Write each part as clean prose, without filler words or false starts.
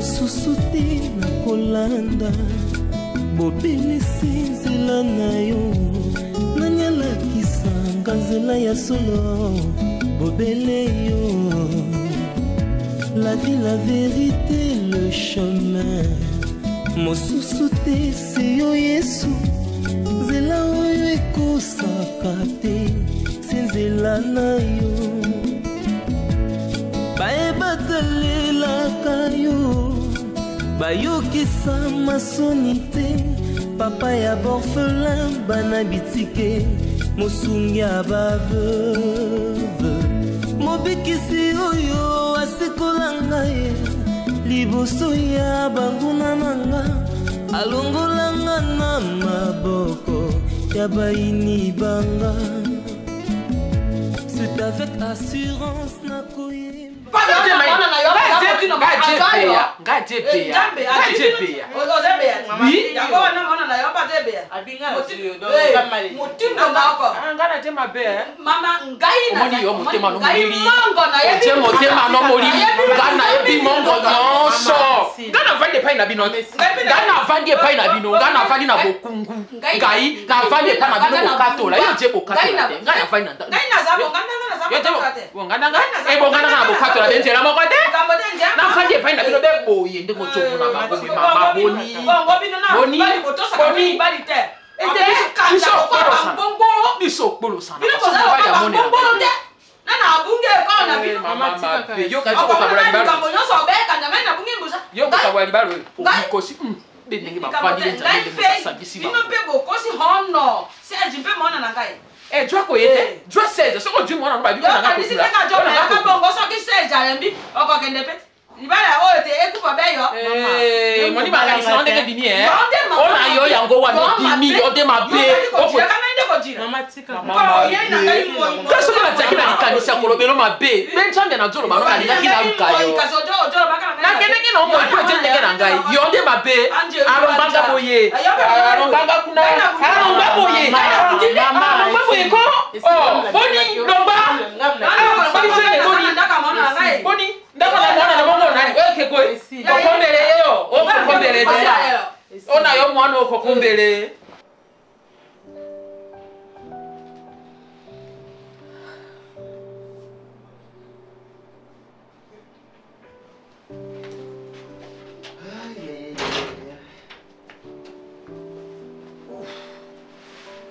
mosusu te na kolanda bobele nzela na yo nani alakisanga nzela ya solo bobele yo la vie la vérité le chemin mosusu te se yo Yesu nzela oyo ekosaka te se nzela na yo bayebatalelaka yo bayokisa masoni te papa ya borphelin bana bitike mosungi ya baveuve mobikisi oyo asekola ngai liboso ya banguna na nga alongolanga na maboko ya bayini banga c'est avec assurance na koyeba tu as quoi été? Tu as 16, c'est quoi du monde? On va dire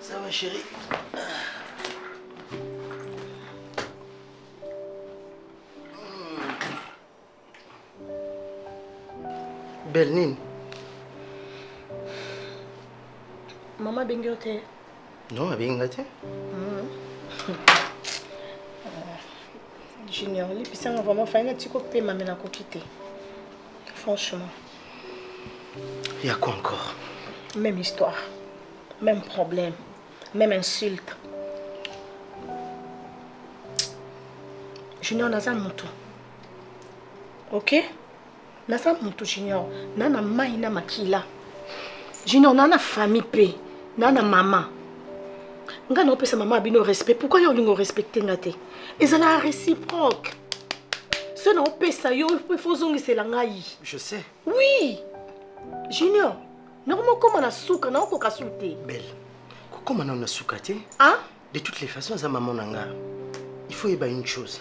Ça va chérie? Belnine. Maman bengote. Non, elle bengote. Junior, les piscines ont vraiment fait un petit coup de maman n'a quitté. Franchement. Il y a quoi encore? Même histoire, même problème, même insulte. Junior n'a mon tout. Ok? N'a mon tout Junior. Nana maïna makila. Junior nana famille pe, nana maman. Nga no pesa maman bino respect. Pourquoi yo lingo respecter ngate? Et ça la réciproque. Ce non pesa yo il faut zongi c'est la ngai. Je sais. Oui. Junior, normalement comment na souka na ko kasulté. Belle. Comment on a soukaté? Hein? De toutes les façons ça maman nanga. Il faut y une chose.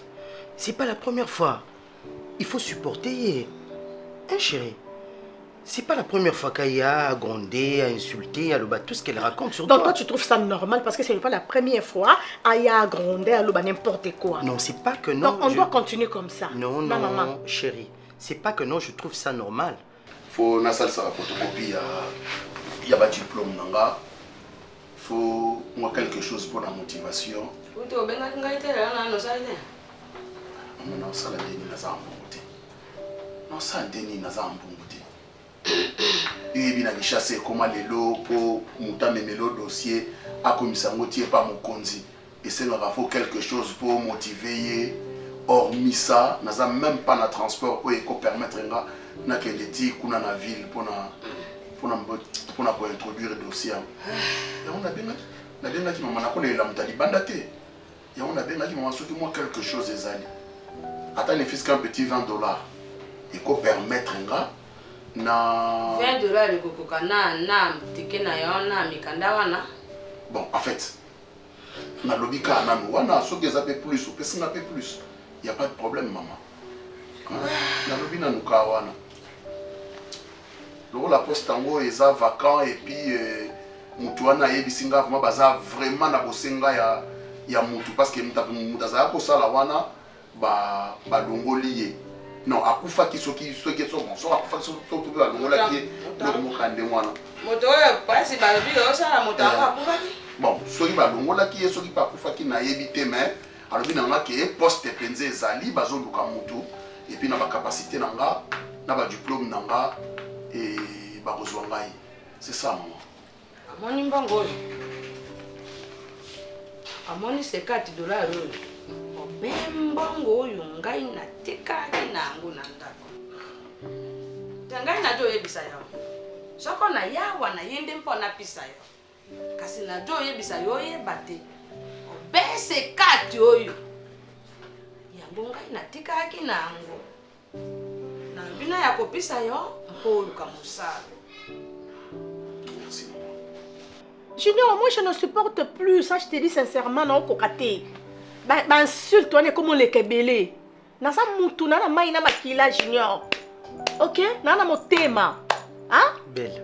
C'est pas la première fois. Il faut supporter. Hein chérie? C'est pas la première fois qu'elle a grondé, a insulté, a tout ce qu'elle raconte sur toi. Donc toi tu trouves ça normal parce que c'est pas la première fois qu'elle a grondé, a n'importe quoi. Non, c'est pas que non. Donc on doit continuer comme ça. Non, non, maman. Chérie. C'est pas que non, je trouve ça normal. Faut na salsa la photocopie il y a pas diplôme nanga. Faut moi quelque chose pour la motivation. Uto benga ngaite la no saide. Non ça la deni na zambo te. Non ça deni na zambo te. Et bien na chasser comment les lots pour muta memelo dossier a commissaire motier pas mon konzi. Et c'est là faut quelque chose pour motiver. Hormis ça, nous n'avons même pas de transport pour permettre na kendeti kuna na ville pour introduire le dossier. Et on a bien qui maman na la mutalibanda te. Et on a bien qui maman surtout moi quelque chose des années. Attends les fils qu'un petit $20 et qu'on permettre Na $20 ekokoka na tike na yo na mikanda wana. Bon, en fait, na lobika nanu wana soki eza pe plus, opesi nga pe plus. Il y a pas de problème maman. Na lobi nanu ka wana. La poste tango eza vacant et puis mutu wana yebisi nga vraiment baza vraiment na bosenga ya mutu parce que mutu azala kosala wana ba longoli ye. Non, akufaki soki so bon so akufaki so ba longola ki donc mokande wana. Moto oyo pasi ba lobi osala moto akufaki. Bon, soki ba longola ki soki pa akufaki na yebite mais alobi na nga ke poste penze ezali bazoluka mutu et puis na ba capacité na nga na ba diplôme na nga et bakozwa ngai. C'est ça maman. Amoni mbongo oyo. Amoni $50 oyo. Mbongo oyo ngai natikaki nango na ndako. Tangai na jo yebisa yo. Soko na yawa na yende mpona pisa yo. Kasi na jo yebisa yo yebate. Obese kati oyo. Yango ngai natikaki nango. Na bina ya kopisa yo mpoluka musala. Junior, moi je ne supporte plus, ça je te dis sincèrement, non, kokate. Insulte, on est comme les kebele. Nasa mutu, nana maina makila, Junior. Ok? Nana mo tema. Hein? Belle.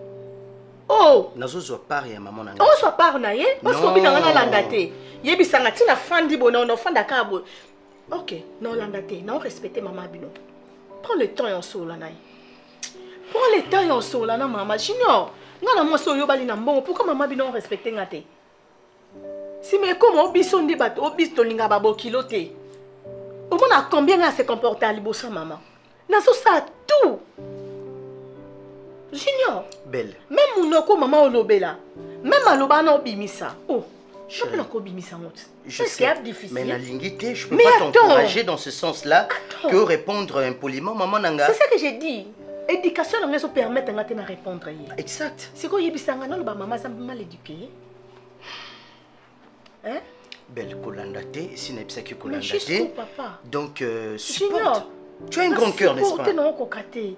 Oh! Nazo zo par ya maman nanga. Oh, so par na ye? Parce que bina ngana landate. Yebi sanga tina fandi bo na fanda kabo. Ok, non landate, non respecter maman bino. Prends le temps et on sort là naï. Prends le temps et on sort là na maman. Junior. Ngana mo so yo bali na mbongo pourquoi maman bino respecter ngate? Si mais comment obison de bato obis to linga babo kilote. Au moins à combien elle se comporte à libosa maman? Naso ça tout. Junior. Belle. Même monoko maman olobela. Même aloba na obimisa. Oh. Je peux encore obimisa monte. Je sais. Difficile. Mais la lingité, je peux mais pas t'encourager dans ce sens-là que répondre impoliment maman nanga. C'est ça que j'ai dit. Éducation on se permettre de répondre. Exact. C'est quoi yebisanga non ba maman ça mal éduqué. Hein? Belle Kolandate, si n'est pas que Kolandate. Mais papa. Donc supporte. Tu as un grand cœur, n'est-ce pas? Non kokate.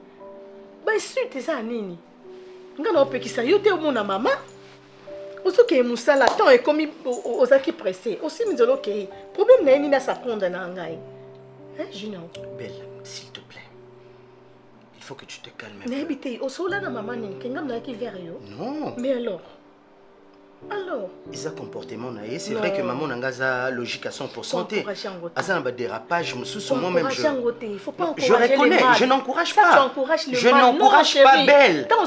Ba suite ça nini. Ngana opekisa yote o mona maman. Osoke musala temps est comme osaki pressé. Aussi mizolo ke problème na ni na sa prendre na ngai. Hein Junior? Belle, s'il te plaît. Il faut que tu te calmes. N'habite au sola na maman ni kengam na ki vers yo. Non. Mais alors? Ils ont comportement naïe. C'est vrai que maman n'a logique à 100%. Asa na dérapage, moi-même je reconnais, je n'encourage pas. Je n'encourage pas Belle. Tant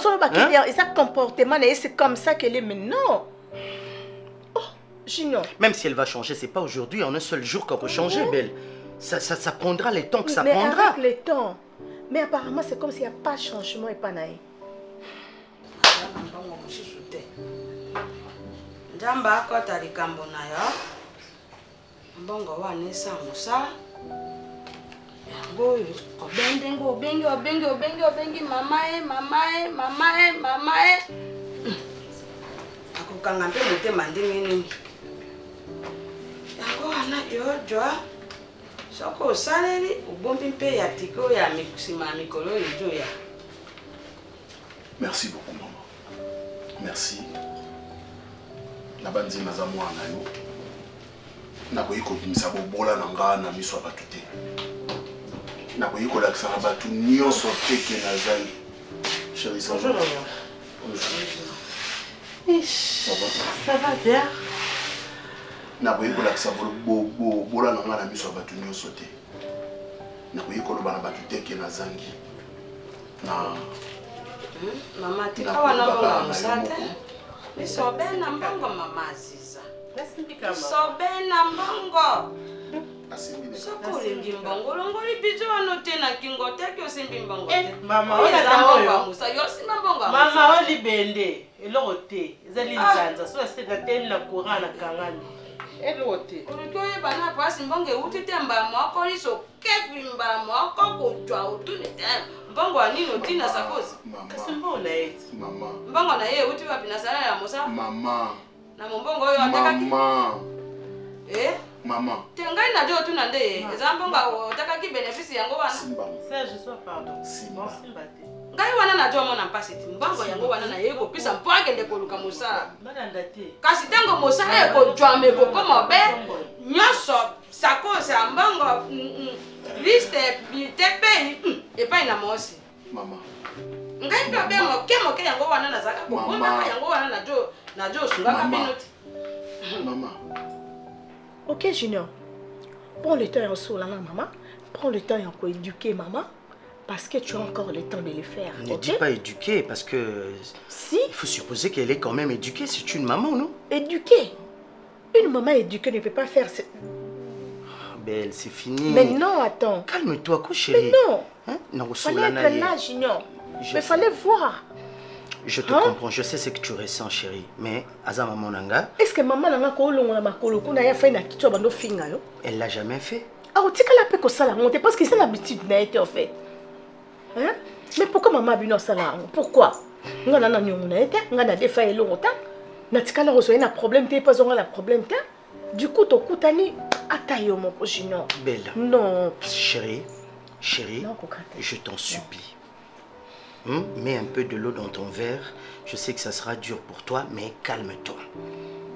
et ça comportement naïe, c'est comme ça qu'elle est maintenant. Oh, Junior. Même si elle va changer, c'est pas aujourd'hui, en un seul jour qu'on peut changer, Belle. Ça prendra le temps que ça prendra. Mais avec le temps. Mais apparemment, c'est comme s'il n'y a pas de changement et pas naïe. Jamba akota likambo na yo. Mbongo wane sa musala. Yango obengi mama e. Akukanga mpe motema ndenge nini. Yango wana yo jwa. Soko osaleli obombi mpe ya tiko ya mikusima mikolo ejo ya. Merci beaucoup maman. Merci. Nabanzi naza mwana yo. Nakoyi kobimisa bobola na nga na miso bato te. Nakoyi kolakisa na bato nyonso te ke nazali. Chérie, ça va? Ça va bien? Nakoyi kolakisa bobola na nga na miso bato nyonso te. Nakoyi koloba na bato te ke nazangi. Na Mama tika wana bonga musate. Isobe na mbongo mama Aziza. Isobe na mbongo. Soko limbi mbongo. Longoli bijo wanote na kingo teki osimbi mbongo. Mama ona oyo. Musa yosi mbongo. Mama oli bende. Elote. Ezali nzanza. So aseka teni na courant na kangani. Elote. Ulitoye bana pasi mbonge utite mba mwako liso kepi mba mwako kujwa utune tena. Mbongo anino tina sakozi. Kasi mbona eti? Mama. Mbongo na ye uti wapi na sala ya Musa? Mama. Na mbongo oyo atakaki? Mama. Mama. Tengai na jo tuna nde. Eza mbongo atakaki benefisi yango wana. Serge, sois pardon. Simba. Simba te. ngai wana na jo mona mpasi ti mbango yango wana na yeko pisa mpo akende koluka mosala kasi ntango mosala ekojwama ekokoma be nyonso sakose ya mbango liste tepe epai na mosi Maman. ngai mpe obe moke yango wana nazalaka kokomaka yango wana na jo osungaka bino ti Maman. Ok, Junior. Prends le temps et on là, maman. Prends le temps et on éduquer maman. Parce que tu as encore le temps de le faire. Ne dis pas éduquer parce que... Si. Il faut supposer qu'elle est quand même éduquée. C'est une maman, non? Éduquer. Une maman éduquée ne peut pas faire... Belle, c'est fini. Mais non, attends. Calme-toi, quoi, chérie. Mais non. Hein? Non, fallait être là, Junior. Mais fallait voir. Je te comprends, je sais ce que tu ressens, chérie. Mais, Aza maman nanga... Est-ce que maman nanga ko longa makolo kuna ya fait na kitwa bando finga yo? Elle l'a jamais fait. Ah, tu sais la pe ko sala monter parce que c'est l'habitude na été en fait. Hein? Mais pourquoi maman a bino sala? Pourquoi? Nga na nyongo na été, nga na defa elongo ta. Na tikala resoyer na problème te pas onga la problème ta. Du coup to kutani atayo mon Junior. Belle. Non, chérie, non, je t'en supplie. Mets un peu de l'eau dans ton verre. Je sais que ça sera dur pour toi, mais calme-toi.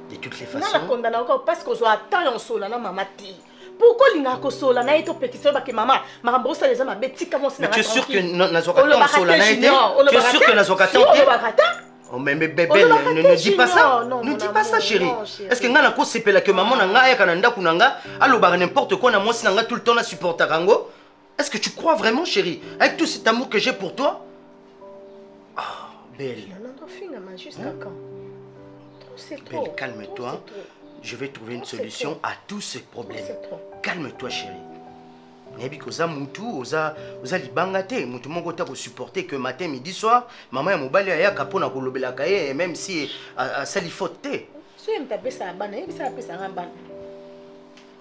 De toutes les façons... Parce que je attends en sola na maman ti. Pourquoi l'inga ko sola na eto pétition ba que maman ma rembourse les ma beti comment ça. Mais tu es sûr que nazoka en sola na été? Tu es sûr que nazoka tenté? Oh mais bébé, ne dis pas ça. Ne dis pas ça, chérie. Est-ce que nga na ko sepela que maman nanga ya kananda kunanga aloba n'importe quoi na moi sinanga tout le temps na supporter rango? Est-ce que tu crois vraiment, chérie, avec tout cet amour que j'ai pour toi? Belle. Belle, calme-toi. Je vais trouver une solution à tous ces problèmes. Calme-toi, chérie. Nebi koza mutu, oza libanga te, mutu moko ta ko supporter que matin, midi, soir, maman ya mobali aya kapona ko lobela kaye même si a sali faute te. So yem tape sa bana, yem sa pesa ngamba.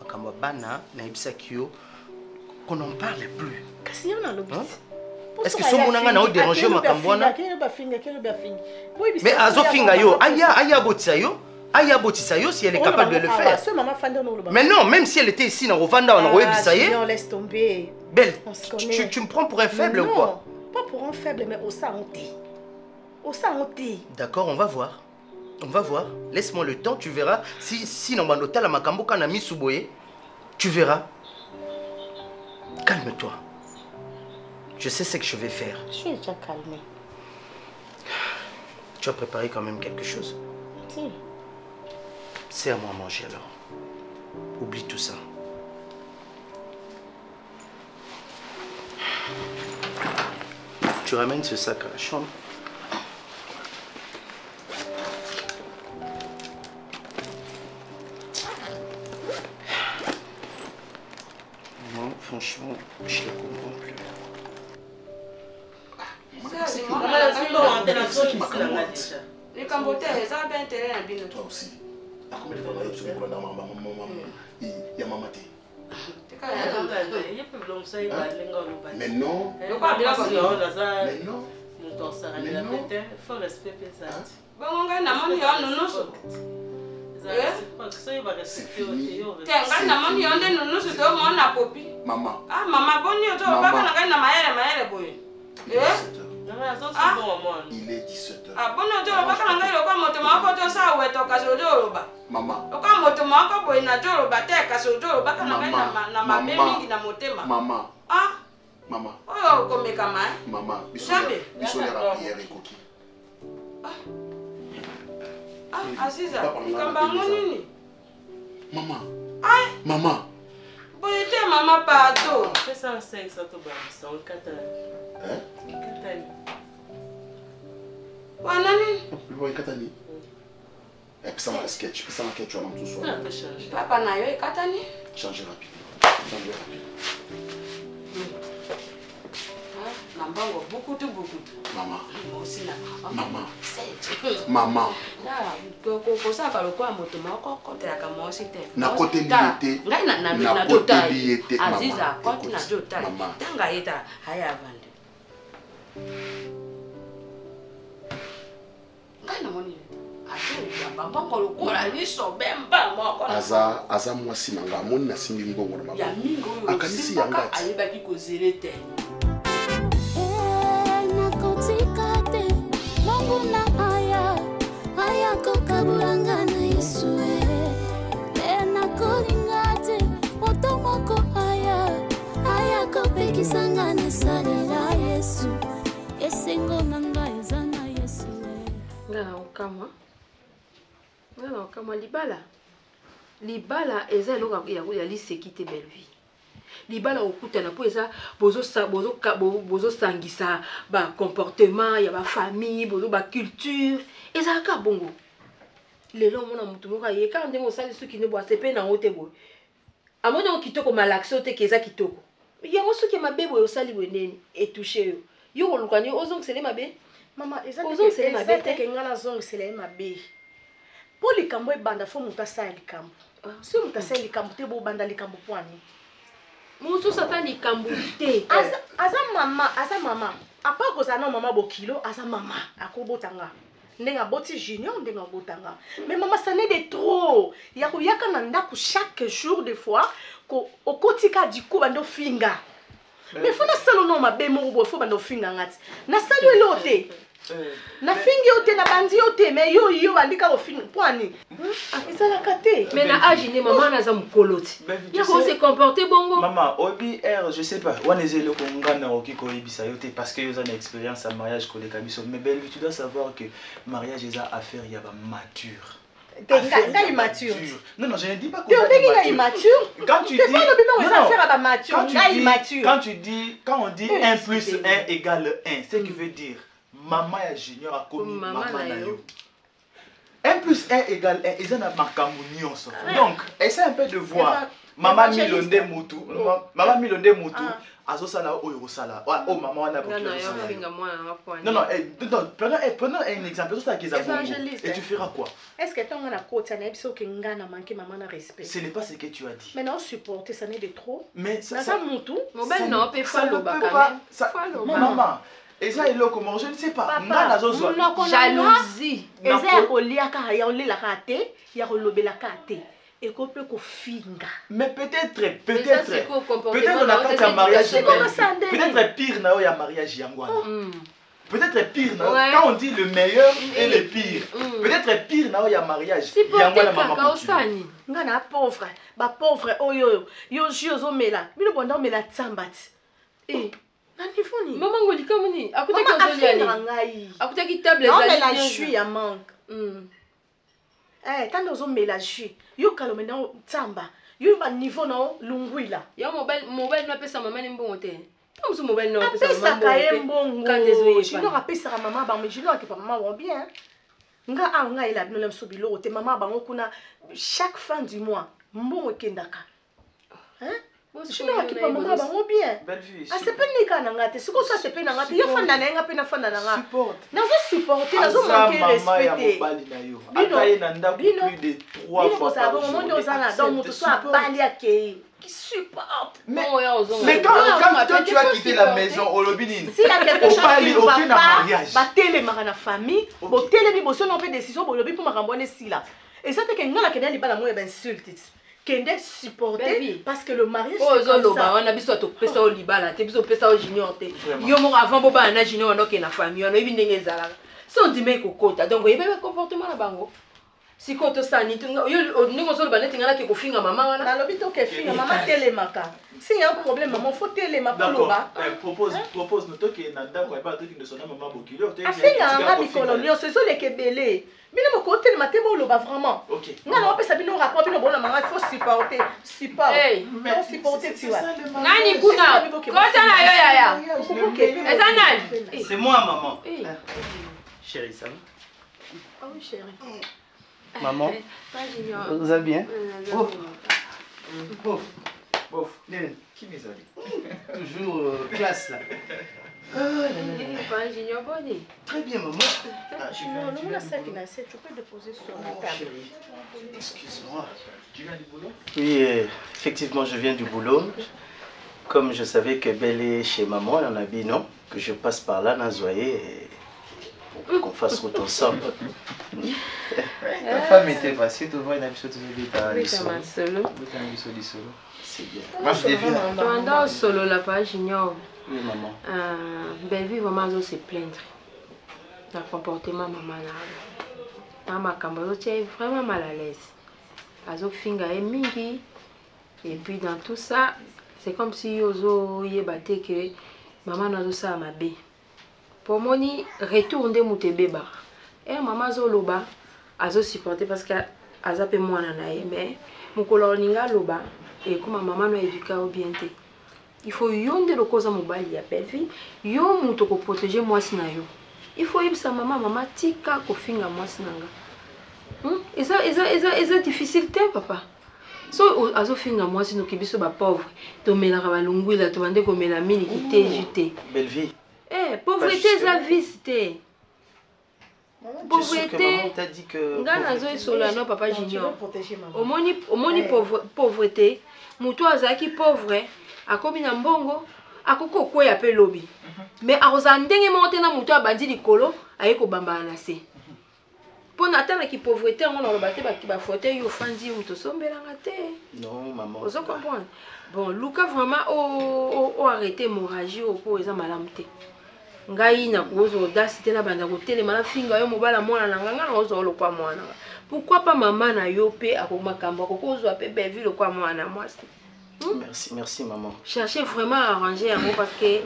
Akamba bana na ibisa kio qu'on n'en parle plus. Kasi yana lobi. Est-ce que ce monanga na o déranger makambwana? Mais azo finga yo, aya botisa yo. Aya botisa yo si elle est capable de le faire. Mais non, même si elle était ici dans Rwanda, on aurait bisaye. On laisse tomber. Belle, tu me prends pour un faible ou quoi? Pas pour un faible, mais au santé. Au santé. D'accord, on va voir. On va voir. Laisse-moi le temps, tu verras. Si dans Bandota la makambo kana mi suboye, tu verras. Calme-toi. Je sais ce que je vais faire. Je suis déjà calmée. Tu as préparé quand même quelque chose? Si. C'est à moi à manger alors. Oublie tout ça. Tu ramènes ce sac à la chambre. Non, franchement, je ne comprends plus. Toi aussi. Comment tu vas sur le il y a maman. Mais non. Mais non. Il faut respecter ça. Maman. Ah, maman, bonne nuit. Il est 17h. Ah, bonne nuit. Maman. Maman. Ah. Maman. Oh, comme comment? Maman. Jamais. Ah, Aziza. Maman. Aïe. Maman. Boyete maman pardon. Fais ça en 5, ça te balance. En 4 ans. Hein? 4 ans. Wanani? Oui, 4 ans. Et puis ça m'a sketch, puis ça m'a sketch tout soir. Ça peut changer. Papa na yo katani? Changer rapidement. Nambango beaucoup. Maman. Moi aussi na. Maman. Maman. Ko ça ka lokwa moto moko kotela ka moi aussi te. Na côté lié. Ngai na côté lié. Aziza côté na jota. Tanga yeta haya vande. Ngai na moni. Aza mwasi nanga moni na simbi mbongo na mama. Akanisi yanga. Ayebaki ko zere te. okamwa. Ngana okamwa libala. Libala eza eloko ya lisekite belle vie. Libala okutana po eza bozo sangisa ba comportement ya ba famille, bozo ba culture. Eza ka bongo. Lelo mona mutu moko yeka ndenge osali soki ne bo asepe na ote bo. Amona okitoko malaxo te keza kitoko. Yango soki mabe bo osali weneni etoucher yo. Yo kolukani ozong sele mabe. Mama eza te ngana zong sele mabe. Po likambo ebanda fo muta sa likambo. Si muta sa likambo te bo banda likambo poani. Musu sata likambo te. Aza mama. Apa ko za na mama bokilo asa mama akobotanga. Ndenga boti junior ndenga botanga. Mais maman ça n'est de trop. Ya ko yaka na ndako chaque jour des fois ko okotika diku bando finga. Mais faut na salo no mabe mo bo fo bando finga ngati. Na salo elote. Na fingi ote na bandi ote mais yo bandika ofini poani. Akisa la kate. Mais na âge ne maman na za mkoloti. Ya ko se comporter bongo. Maman, obi je sais pas. Waneze le kongana okiko ebisa yote parce que yo za na expérience à mariage ko le kabiso. Mais belle, tu dois savoir que mariage est affaire ya ba mature. T'es immature. Non, je ne dis pas que tu es immature. Quand tu dis quand on dit 1 plus 1 égale 1, ce qui veut dire maman ya junior a commis maman na yo. 1 plus 1 égale 1, ils ont un makambo nyonso. Donc, essaie un peu de voir. Maman Milonde Moutou, maman Milonde Moutou, azo sala oyo sala. Oh maman wana pour Non, prenons un exemple. Et tu feras quoi? Est-ce que tu as un côté na ebiso ke ngana manquer maman na respect? Ce n'est pas ce que tu as dit. Mais non, supporter ça n'est de trop. Mais ça Moutou. Mobile non, peut faire le bac. Maman. Et ça, il est comment? Je ne sais pas. Jalousie. Et ça, il y a la kate, il y a la kate. Et qu'on peut finga. Mais peut-être on a pas un mariage. Peut-être pire na ya mariage yangwana. Peut-être pire na quand on dit le meilleur et le pire. Peut-être pire na ya mariage yangwana maman. Ngana pauvre, ba pauvre oyo yo jozo mela. Bino bonda mela tsambati. Eh Nani maman ngoli kamuni akutaki ozoliani akutaki table ezali non mais la jus ya manque tant ozo mela jus yo kalome na tsamba yo ba niveau na lungwila ya mobile na pesa maman ni mbongo te comme mobile na pesa maman ka mbongo quand désolé je n'aurai pas ça maman ba mais je n'aurai pas maman va bien nga ila bino lemso bilo te maman ba ngokuna chaque fin du mois mbongo kendaka je ne sais pas maman bango bien. C'est pas ni kana ngate. C'est quoi ça c'est pas ngate. Yo fanda na nga pe na fanda na nga. Na zo supporter, na zo manquer respect. Akaye na ndako plus de 3 fois par jour. Mon Dieu ça donc mutu so abali akei. Qui supporte. Mais quand tu as quitté la maison au lobby si il y a quelque chose qui ne va pas, ba télé na famille, bo télé bi bo so non pe décision bo lobby pour makambone si là. Et ça te que ngala kena libala mo ba insulte. Kende supporter parce que le mariage c'est comme ça. On a biso to pesa o libala, te biso pesa o junior te. Yo mo avant boba na junior no ke na famille, on ebi ndenge ezala. So di me kokota. Donc yebe comportement na bango. Si koto sani yo ndingo so libana tingala ke kofinga mama wana. Na lobi to ke finga mama telemaka. Si y a un problème maman faut telema pour loba. Propose no to ke na ndako e ba to ki ne sona mama bokilo te. Afinga nga bikolonio c'est so le kebele. Bino mo côté le matin mo loba vraiment. OK. Nga on peut sabino rapport bino bona mama faut supporter. Support. Mais supporter tu vois. Nani kuna? Kota na yo yaya. Eza nani? C'est moi maman. Chérie ça va? Ah oui chérie. Maman. Vous allez bien? Bof. Qui m'isole? Toujours classe là. Très bien, maman. Tu peux déposer sur la table. Excuse-moi. Tu viens du boulot? Oui, effectivement, je viens du boulot. Comme je savais que Belle est chez maman, on a dit non, que je passe par là, Nazoye, et qu'on fasse route ensemble. Ta femme était passée, tu vois, une épisode de solo. C'est bien. Moi, je deviens. Solo la page junior. Oui, maman. Belle-vie vraiment doit se plaindre. Le comportement maman maman Kambozo est vraiment mal à l'aise. Azo finga est mingi. Et puis dans tout ça, c'est comme si ozo yebate que maman n'a ça ma bé. Pour moi ni retourne de moute beba. Et maman zoloba azo supporter parce que azape mwana na ye mais mukolo ninga loba et comme maman no éduquer au bien té. Il faut yonde le cause mobali ya belle fille, yo muto ko protéger moi sina yo. Il faut yebisa maman tika ko finga moi sinanga. Et ça difficile té papa. So azo finga moi sino kibiso ba pauvre. To mela ka balungwila to bande ko mela mini kité jité. Belle vie. Eh, pauvreté ça visité. Pauvreté. Maman t'a dit que Ngana zo solano papa junior. Omoni pauvreté. Muto azaki pauvre. Akomi na mbongo akoko kweya pe lobi mais akoza ndenge monte na muto abandi likolo ayeko bamba na se pona atana ki pauvreté on na lobate ba ki ba fauteuil yo fandi muto sombelanga te. Non maman. Vous comprenez? Bon Luka vraiment o arrêter hémorragie au po eza malamte ngai na kozo audacité na banda ko telema na finga yo mobala mwana na nganga na ozo lokwa mwana pourquoi pas maman na yo pe akomakambo akozo ape belle le kwa mwana mwasi. Merci maman. Cherchez vraiment à arranger un mot parce que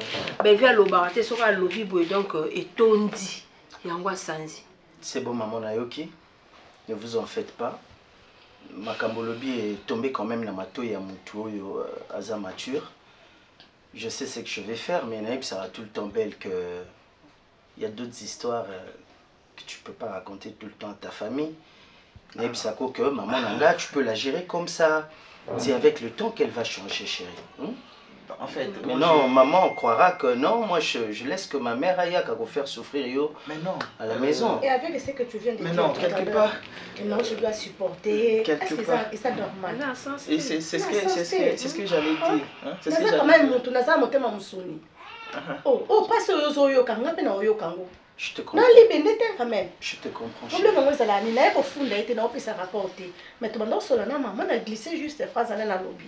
Bevia Lobarate sera lobby donc etondi. Yangwa sanzi. C'est bon maman Nayoki. Ne vous en faites pas. Makambo lobby est tombé quand même dans ma toya mutu aza mature. Je sais ce que je vais faire mais Naïb ça sera tout le temps belle que il y a d'autres histoires que tu peux pas raconter tout le temps à ta famille. Naïb ça que maman nanga tu peux la gérer comme ça. C'est avec le temps qu'elle va changer, chérie. En fait, mais non, maman croira que non, moi je laisse que ma mère aille à faire souffrir yo mais non, à la maison. Et avec ce que tu viens de dire, non, quelque part. Non, je dois supporter. Quelque part. Est-ce que ça normal? Et c'est ce que j'allais dire. C'est ce que j'allais dire. Oh, pas ce oyo kanga pe na oyo kango. Je te comprends. Non, libende quand même. Je te comprends. Problème moi ça la ni na ko funda été na opesa rapporter. Mais tu m'as solo na maman a glissé juste phrase na la lobby.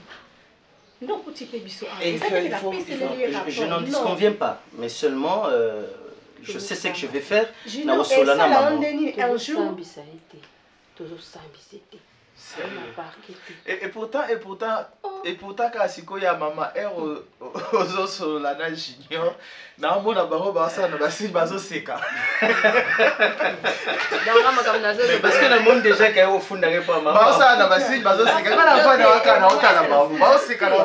Donc tu peux biso. Je n'en disconviens pas, mais seulement je sais ce que je vais faire. Na solana maman. Un jour et pourtant quand siko ya maman ozo solana junior na mona bango basa na basi bazo seka parce que le monde déjà qui est au fond n'arrive pas maman basa na basi bazo seka kana fa na waka na otala bango bazo seka na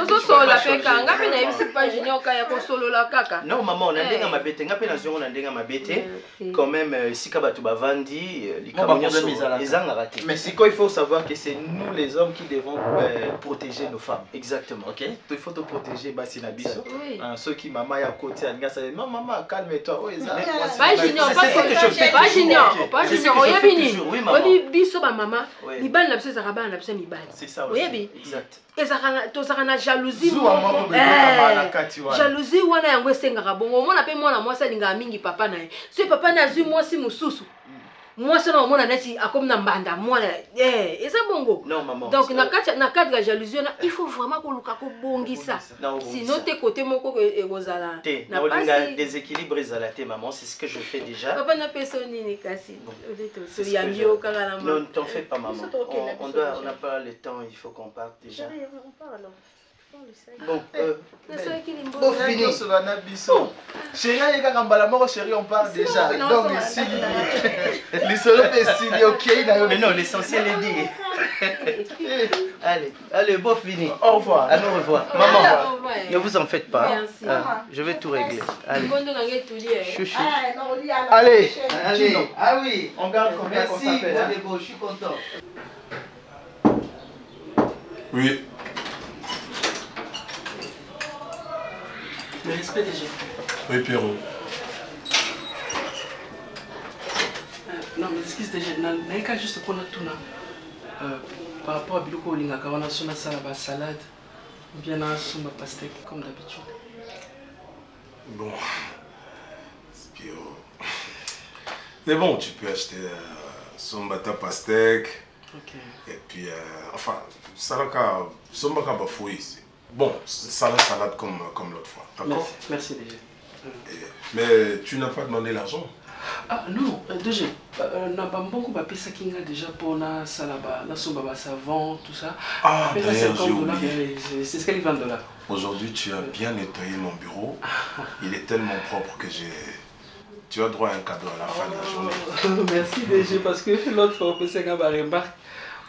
ozo sola peka ngapi na ibisi pa junior kaya ko solola kaka. Non maman on a ndenga mabete ngapi na zongo na ndenga mabete quand même sika batu bavandi likamanya ezanga raté. Mais siko il faut savoir que c'est nous les hommes qui devons protéger nos femmes. Exactement. Ok, il faut te protéger basi na biso. Ceux qui maman ya côté anga ça non maman calme-toi. Oh ça. Pas junior, pas junior. Oya bini. Obi biso ba maman. Libani na biso za rabana na biso mibani. C'est ça aussi. Exact. Ezaka tozaka na jalousie moko. Jalousie wana yango esengaka bongo. Mona pe mwana mwasi alinga mingi papa na ye. So papa na zui mwasi mususu. Moi ça non mona neti akom na mbanda mwana et ça bongo. Non maman. Donc na cadre la jalousie il faut vraiment ko luka ko bongisa. Sinon tes côtés moko ekozala. Na pas déséquilibre ezalate maman, c'est ce que je fais déjà. Papa na personne ni kasi. Non, t'en fais pas maman. On n'a pas le temps, il faut qu'on parte déjà. Bon, bon fini sur la biso. Chérie, chérie, on parle déjà. Donc ici, les solos ici, ok. Mais non, l'essentiel est dit. Allez, bon fini. Au revoir. Allez, au revoir. Maman, ne vous en faites pas. Je vais tout régler. Allez. Chouchou. Allez. Ah oui. On garde combien qu'on s'appelle. Allez, bon, je suis content. Oui. Le respect des gens. Oui, Pierrot. Non, mais excuse déjà, je n'ai juste qu'on a tout par rapport à Biloko Olingaka, on a son salade, ou bien on a son pastèque, comme d'habitude. Bon, Pierrot. Mais bon, tu peux acheter son bata pastèque. Ok. Et puis, enfin, salaka, son baka bafouille ici. Bon, salade comme l'autre fois, d'accord? Merci déjà. Mais tu n'as pas demandé l'argent? Ah non, déjà, n'a pas beaucoup de ça qui a déjà pour la salaba, la soba, savon, tout ça. Ah, d'ailleurs, j'ai oublié. C'est ce qu'elle vend de là. Aujourd'hui, tu as bien nettoyé mon bureau. Il est tellement propre que tu as droit à un cadeau à la fin de la journée. Merci DG, parce que l'autre fois, on fait ma remarque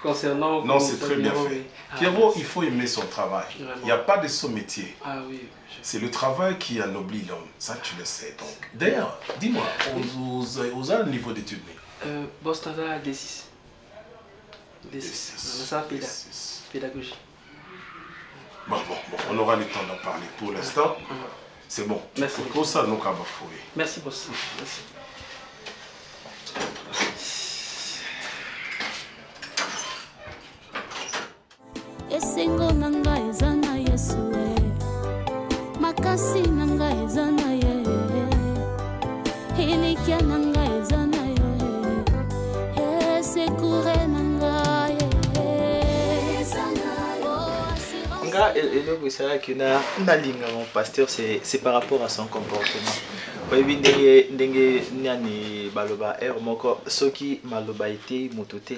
concernant... Non, c'est très bien fait. Pierrot, il faut aimer son travail. Il n'y a pas de sous-métier. Ah oui. C'est le travail qui anoblit l'homme. Ça, tu le sais. Donc, d'ailleurs, dis-moi, vous avez un niveau d'études? Boston a D6. Ça, pédagogie. Bon, on aura le temps d'en parler. Pour l'instant, c'est bon. Merci. Pour ça, nous, on va fouiller. Merci, boss. Merci. Esengo nanga ezana Yesue, makasi nanga ezana ye, hilikia nanga ezana ye, sekure nanga ye. Et c'est que mon pasteur, c'est par rapport à son comportement. Oui, ndenge baloba moko soki maloba ete mutote.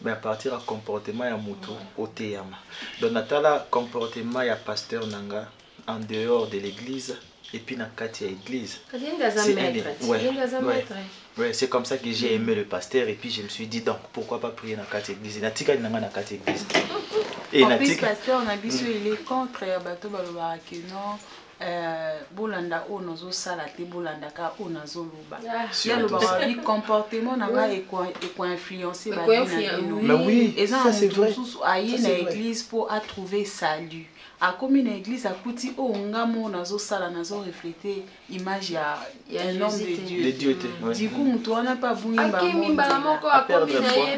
Mais à partir du comportement ya mutu oteyama. Donc natala comportement ya pasteur nanga en dehors de l'église et puis dans kati ya église. Ouais, c'est comme ça que j'ai aimé le pasteur et puis je me suis dit donc pourquoi pas prier dans kati église. Natika nanga na kati église. Et en plus pasteur Nabiso il est contre bato baloba que non bolanda o nozo sala te bolanda ka o nazo loba ya loba bi comportement nanga e ko influencer ba mais oui ça c'est vrai aye na église pour à trouver salut a comme na église a kuti o ngamo nazo sala nazo refléter image ya un homme de Dieu de Dieu du coup mutu wana pa bungimba moko a perdre foi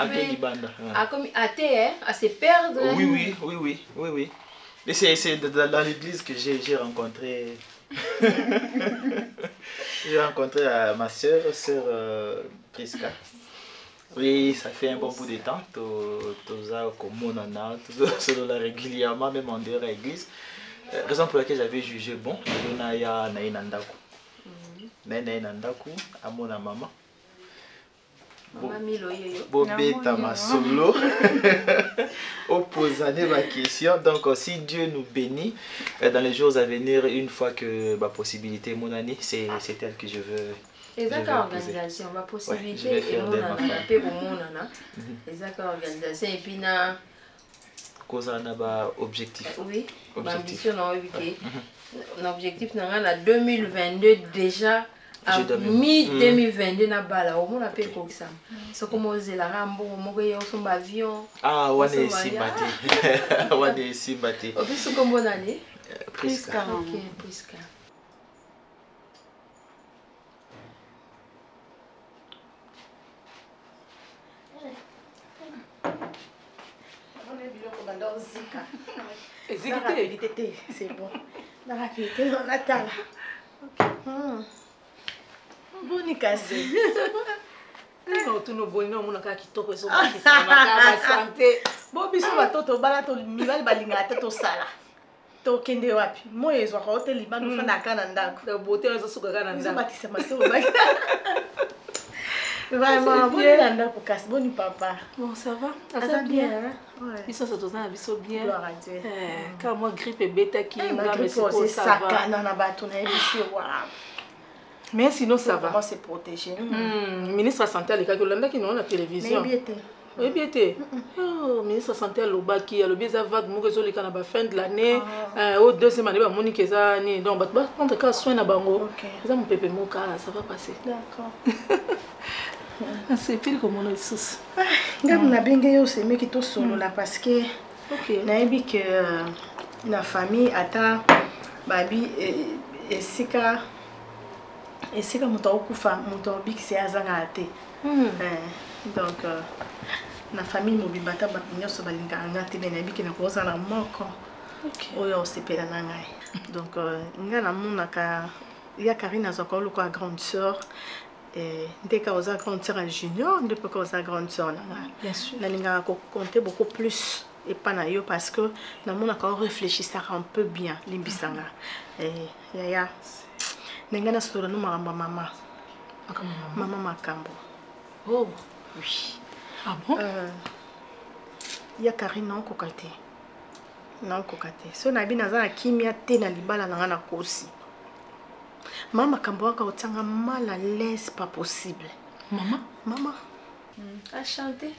a comme athée à se perdre. Oui. Et c'est dans l'église que j'ai rencontré ma soeur Priska. Oui, ça fait un bon bout de temps. Tous la régulièrement, même en dehors de l'église. Raison pour laquelle j'avais jugé bon, Naya Nainandaku. Nainandaku, à mon maman. Bobeta ma solo. Opposer ma question. Donc, si Dieu nous bénit dans les jours à venir, une fois que ma possibilité, mon année, c'est elle que je veux. Les accords organisation, ma possibilité et mon année, les accords organisation et puis na. Cause on a objectif. Oui. Ambition l'objectif na 2022 déjà. À mi-2022 na bala au moins appelle comme ça. C'est comme on dit la rambo mon gars son avion. Ah on est ici batté. On est ici batté. Au plus comme bonne année. Priska. OK, Priska. On est bien comme dans Zika. Zika c'est bon. La rapidité on attend. OK. Boni kasi. Non, tu no boni no monaka kitoko so ba santé. Bo biso batoto bala to mibali balinga te to sala. To kende wapi? Mo yezo ka hotel libanu fana kana ndako. De beauté zo suka kana ndako. Batisa masolo ba. Vraiment boni ndako kasi boni papa. Bon ça va? Ça bien. Ouais. Ils sont tous na biso bien. Gloire à Dieu. Quand moi grippe bêta qui nga mais c'est ça va. Na bato na biso wa. Mais sinon ça va. On va se protéger. Ministre de la santé qui est la télévision. Mais bien été. Oh, ministre de la santé qui a le baiser vague à la fin de l'année. Au deuxième année, Monique est année. Donc, on te casse soin à Bango. Ça mon pépé mon cas, ça va passer. D'accord. C'est pile comme on est sous. Gam na bengue yo c'est meki to solo là parce que na ebi que la famille attend babi et sika et c'est comme toi okufa moto bikisi azanga te donc na famille mobibata ba nyoso balinga ngati bena biki na koza na moko oyo sepela na ngai donc nga na mona ka ya Karina zako luko grande sœur et dès qu'elle a grande sœur junior depuis qu'elle a grande sœur bien sûr na linga ko compter beaucoup plus et pas na yo parce que na mona ka réfléchir un peu bien limbisanga et ya Nenga na solo no makambo mama. Maman makambo. Oh oui. Ah bon? Ya Karina on kokate. Na kokate. So na bina za kimia te na libala na kosi. Maman Kamboaka otanga mal à l'aise pas possible. Maman. A chanter.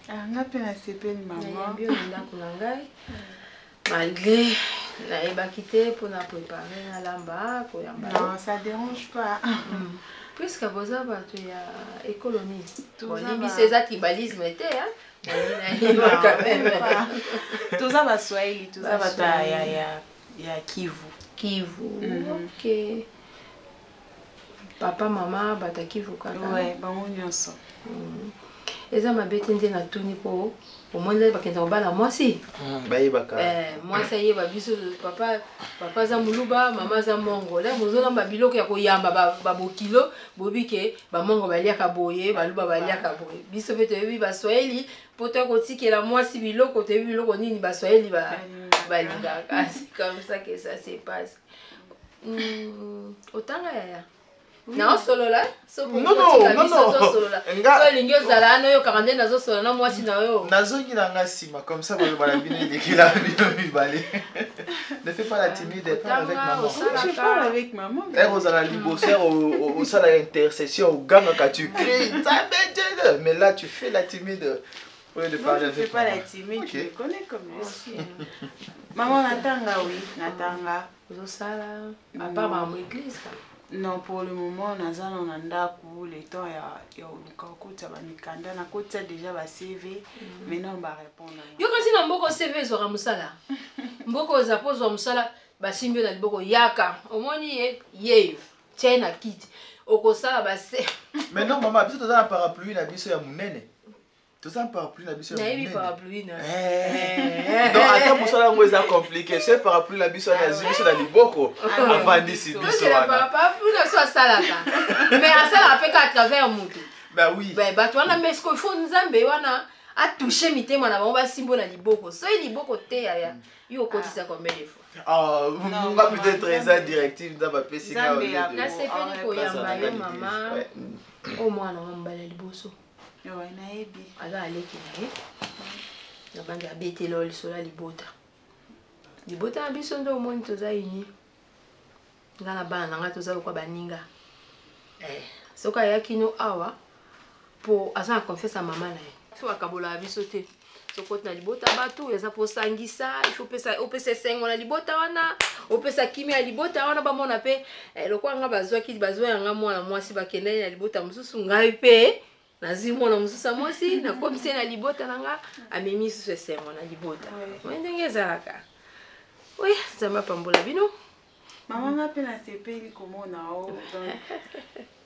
Nga pe na sepeli maman. Bien ndako na ngai. Malgré la ébakité pour la préparer à l'amba pour yamba. Non, ça dérange pas. Puisque vous avez une économie. Bon, c'est ça qui tribalisme était hein. Tout ça va Swahili, tout ça va ya Kivu. Ok. Papa, maman, bata Kivu kaka. Ouais, bango nyonso. Eza mabetende na tuni po. Au moins là bakenda bala moi si. Moi ça y est ba biso papa za muluba, maman za mongo. Là mozo na babiloko ya koyamba ba bokilo, bobike ba mongo balia ka boye, baluba balia ka boye. Biso veto yebi ba Swahili, poto ko tikela moi si biloko te biloko nini ba Swahili ba linga. C'est comme ça que ça se passe. Otanga ya. Non, solo là. Non. Solo là. So lingyo zala no yo 42 nazo solo na mwasi na yo. Nazo ngina ngasima comme ça ba bine de kila bino bibale. Ne fais pas la timide, parle avec maman. Je parle avec maman. Elle aux la libosser au ça la intercession au gang quand tu cries, ça bête. Mais là tu fais la timide. Au lieu de parler avec. Je fais pas la timide, je connais comme je suis. Maman natanga oui, natanga. Zo sala. À part maman église. Non, pour le moment, nous avons le temps de côté déjà va CV, maintenant on va répondre. Yo quand tu n'as pas CV sur Musala, mboko zapo sur Musala, basimbio na liboko yaka, au moins yeyo, tiens na kit, okosala base. Mais non maman, biso toza na parapluie na biso ya munene. Toza na parapluie na biso ya munene. Na yebi parapluie na. Non, attends musala ngo eza compliqué, c'est parapluie na biso na biso na liboko. Avandi si biso wana. Parapluie na so salaka. Mais asala fait qu'à travers mutu. Bah oui. Bah toi na mais ce qu'il faut nzambe wana a toucher mitema na bango ba simbo na liboko. So liboko te ya. Yo kotisa combien de fois? Ah, on va peut-être très directive dans ma PC. Na sepeli ko yamba yo mama. Au mwana ngambala liboso. Yo na ebi. Ala aleki na ye. Na bandi abete lol sola libota. Libota na biso ndo omoni toza ini. Nga na bana nga toza lokwa baninga. Soka ya kino awa po asa confiance à maman na ye. So akabola biso te. Sokoti na libota batu eza po sangisa, il faut pesa opesa sengo na libota wana, opesa kimi ya libota wana ba mona pe lokwa nga bazwa nga mwana mwasi bakende na libota mususu ngai pe nazi mwana mususu mwasi na komisi na libota nanga amemi susu sengo na libota. Mwendenge zaka. Oui, ça m'a pambola bino. Maman nga pe na sepeli komona o donc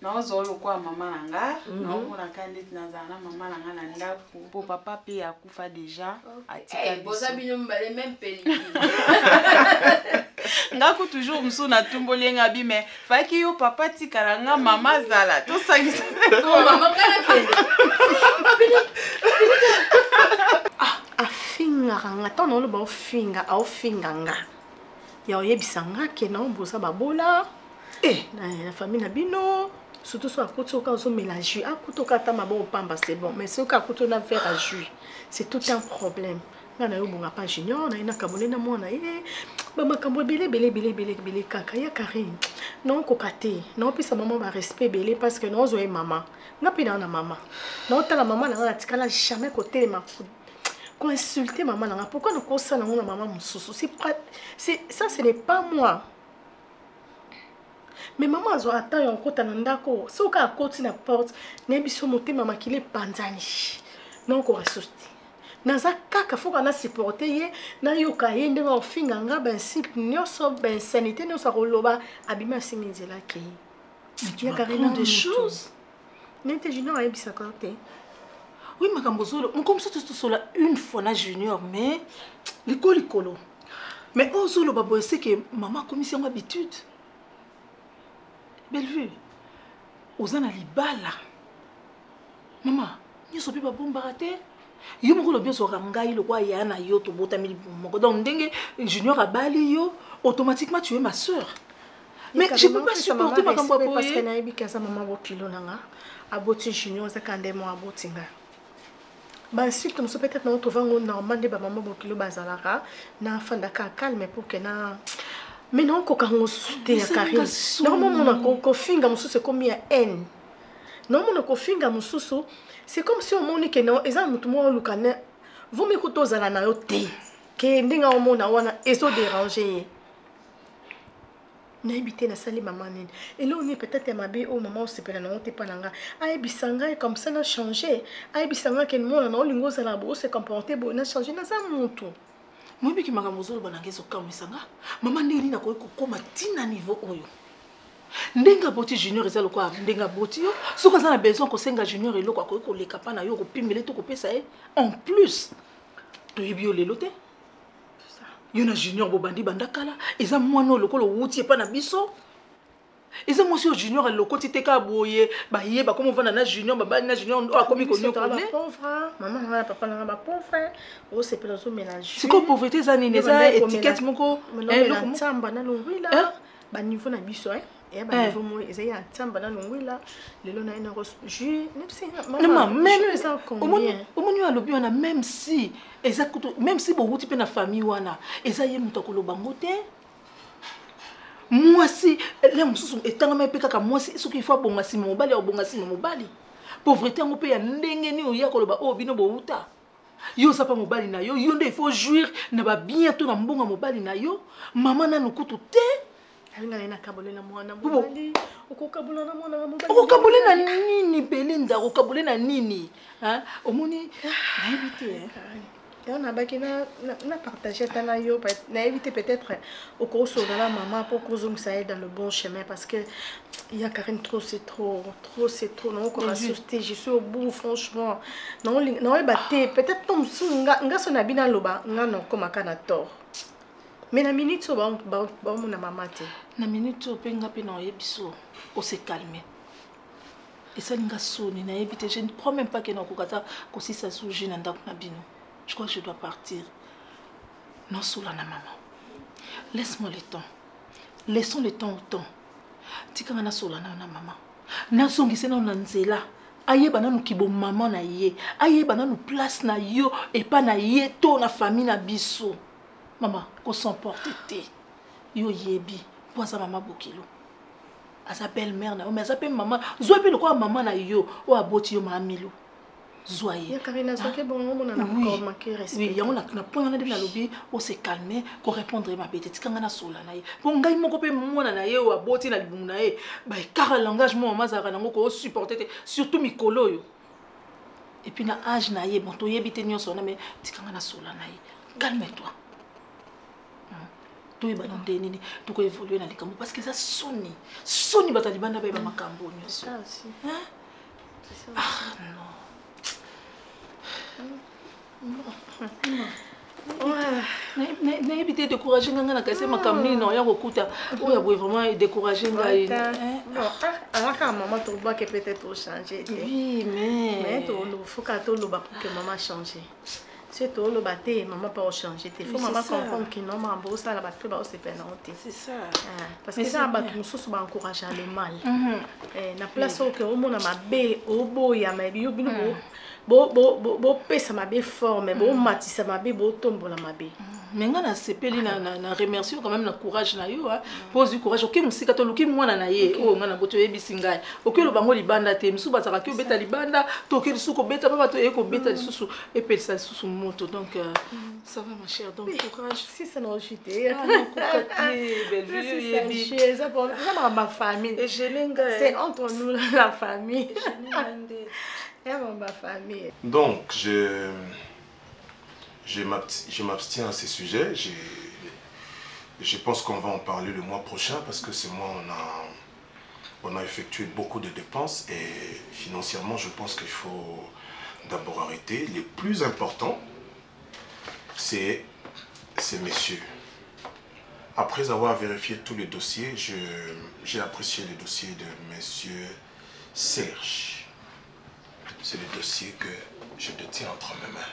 na ozolo kwa mama nanga na omona kanditi na zana mama nanga na ndako po papa pe akufa déjà atika boza bino mbale même peliki ngako toujours muso na tumboli nga bi mais faki yo papa tikala nga mama zala to sangisa ko mama kana pele afinga nga tono lo ba ofinga nga ya oyebisa nga ke na ombosa babola na famille na bino surtout so akuto ka zo mélange akuto ta mabo pamba c'est bon mais so ka akuto na faire à jus c'est tout un problème nga na yo bonga pa junior na ina kabone na mwana ba makambo belé kaka ya Karine non ko kate non pisa maman ba respect belé parce que non zo e maman nga pina na maman non ta la maman na tikala jamais côté ma qu'on insulter maman là pourquoi nous console na maman mususu c'est ça ce n'est pas moi mais maman azo attend yon kota na ndako soka akoti na porte na biso motema makile panzani non ko ressourcer naza kaka faut qu'on a supporter ye na yoka yende ba ofinga nga ben simple nyoso ben sanité nyoso roloba abima simizela ke tu as carrément des choses nete junior ayebisa côté. Oui, makambo zolo, on comme ça tout cela une fois na junior mais likolo. Mais on zolo babo c'est que maman comme c'est une habitude. Belle vue. Ozana libala. Maman, ni so pe ba bombarder. Yo moko lo bien so rangai lo kwa ya na yo to bota mili moko. Donc ndenge junior abali yo automatiquement tu es ma sœur. Mais je peux pas supporter makambo babo parce que na ebi kaza maman bo kilo nanga. Aboti junior za kande mo abotinga. Bah ensuite nous peut-être nous trouvons normal de maman bokilo bazalaka na fandaka calme pour que na Mais non, quand on soutient à Karine. Normalement, on a finga mon c'est comme il y a haine. Normalement, on a finga mon c'est comme si on m'a que non, et ça, tout le monde le connaît. Vous m'écoutez aux alanayotés. Que n'inga au monde wana eso déranger. Na habité na sali maman nini. Et là on est peut-être ma bé au maman se pela na on te pananga. Ai bisanga comme ça na changé. Ai bisanga que le monde na lingo za la bo se comporter bo na changer na za montu. Moi bi ki makamozolo banangezo kamisanga. Maman ndeli na ko koma tina niveau oyo. Ndenga boti junior ezalo kwa ndenga boti yo. Soka za na besoin ko senga junior eloko ko leka pa na yo ko pimele to ko pesa e. En plus, to yebio lelote. Yona junior bobandi bandakala eza mwana lokolo wuti epa na biso eza mwasi junior aloko titeka boye ba yeba comme vana na junior babani na junior o akomi konyo ko ne pauvre maman na papa na ba pauvre o se pela zo mélange c'est quoi pauvreté za nini eza étiquette moko lokolo tsamba na longwila ba niveau na biso et ba niveau mo eza ya tsamba na longwila lelo na ina jus maman même ça combien omoni alobi ona même si même si bon wuti pe na famille wana eza ye muto koloba ngote moi si les mususu etanga me pe kaka moi si soki faut bonga si mobali o bonga si mobali pauvreté ngo pe ya ndenge ni oya koloba o bino bo uta yo sa pa mobali na yo nde il faut jouir na ba bientôt na mbonga mobali na yo maman na nukutu te alinga na kabolela mwana mobali okokabola na mwana mobali okokabolela nini belinda okokabolela nini hein omoni na éviter on a partagé na yo na éviter peut-être au cours de la maman pour que ça aide dans le bon chemin parce que il y a Karine trop c'est trop non on va souster je suis au bout franchement non batté peut-être tom nga so na bina loba nga non comme kana tort mais na minute so ba mon maman te na minute o penga pe na yebiso o se calmer et ça nga soni na éviter je ne crois même pas que na kokata ko si ça souji na ndako na bino. Je crois que je dois partir. Non, soula na maman. Laisse-moi le temps. Laissons le temps au temps. Tika na soula na maman. Na songi se na nzela. Aye bana nu kibo maman na ye. Aye bana nu place na yo et pas na ye to na famille na biso. Maman, ko s'emporte te. Yo yebi. Poza maman bokilo. Asa belle-mère na, mais asa pe maman. Zo pe le quoi maman na yo o aboti yo mamilo. Zoye. Ya Karina soke bon on a encore manqué respect. Oui, on a point on a de la lobby, on s'est calmé, qu'on répondre ma petite quand on a sola na ye. Bon ngai moko pe mona na ye o aboti na libumu na ye. Ba car l'engagement mazara na ngoko supporter surtout mikolo yo. Et puis na âge na ye bon to yebite nyonso na mais tikanga na sola na ye. Calme-toi. To yeba na ndeni to ko évoluer na likambo parce que ça soni batali banda ba makambo nyonso. Ça aussi. Hein? C'est ça. Ah non. Na éviter décourager nganga na kase makamni non ya kokuta o ya vraiment décourager ngai bon alaka maman to ba que peut-être changer oui mais to no faut ka to lo ba pour que maman changer c'est to lo ba te maman pas changer te faut maman comprendre que non maman bo ça la ba to ba se faire non c'est ça parce que ça ba tout sous ba encourager le mal na place au que au mona mabe o boya ma bi bino bo pesa mabe forme bo matisa mabe bo tombola mabe mais ngana sepeli na remercier quand même na courage na yo pose du courage oki musika to luki mwana na ye o ngana boto yebisi ngai oki lo bango libanda te misu bazaka ki obeta libanda to ki suko beta papa to eko beta lisusu et puis ça susu moto donc ça va ma chère donc courage si ça non chuté belle vie c'est ça pour ma famille et je l'enga c'est entre nous la famille ma famille. Donc, je m'abstiens à ces sujets. Je pense qu'on va en parler le mois prochain parce que ce mois, on a effectué beaucoup de dépenses et financièrement, je pense qu'il faut d'abord arrêter. Les plus importants, c'est ces messieurs. Après avoir vérifié tous les dossiers, j'ai apprécié le dossier de monsieur Serge. C'est le dossier que je détiens entre mes mains.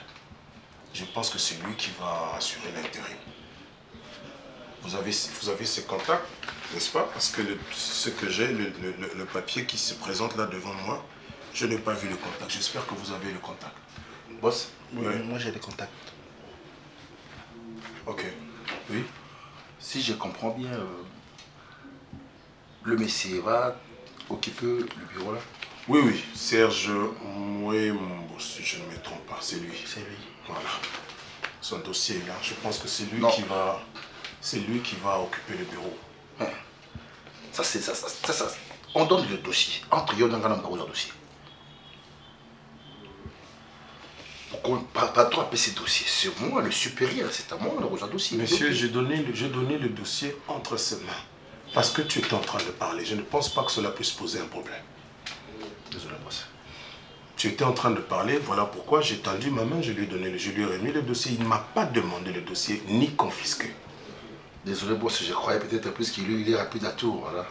Je pense que c'est lui qui va assurer l'intérim. Vous avez ses contacts, n'est-ce pas? Parce que ce que j'ai, le papier qui se présente là devant moi, je n'ai pas vu le contact. J'espère que vous avez le contact. Boss? Oui, moi j'ai les contacts. Ok. Oui. si je comprends bien, le monsieur va occuper le bureau là? Oui, oui, Serge Mouembo, si je ne me trompe pas, c'est lui. C'est lui. Voilà. Son dossier est là. Je pense que c'est lui Non. c'est lui qui va occuper le bureau. Ça, c'est ça. On donne le dossier. Entre eux, on a un dossier. Pas trop appeler ces dossiers. C'est moi, le supérieur, c'est à moi, le dossier. Monsieur, j'ai donné le dossier entre ses mains. Parce que tu es en train de parler. Je ne pense pas que cela puisse poser un problème. Désolé, boss. Tu étais en train de parler, voilà pourquoi j'ai tendu ma main, je lui ai remis le dossier. Il ne m'a pas demandé le dossier, ni confisqué. Désolé, boss, je croyais peut-être plus qu'il est rapide à tout, voilà.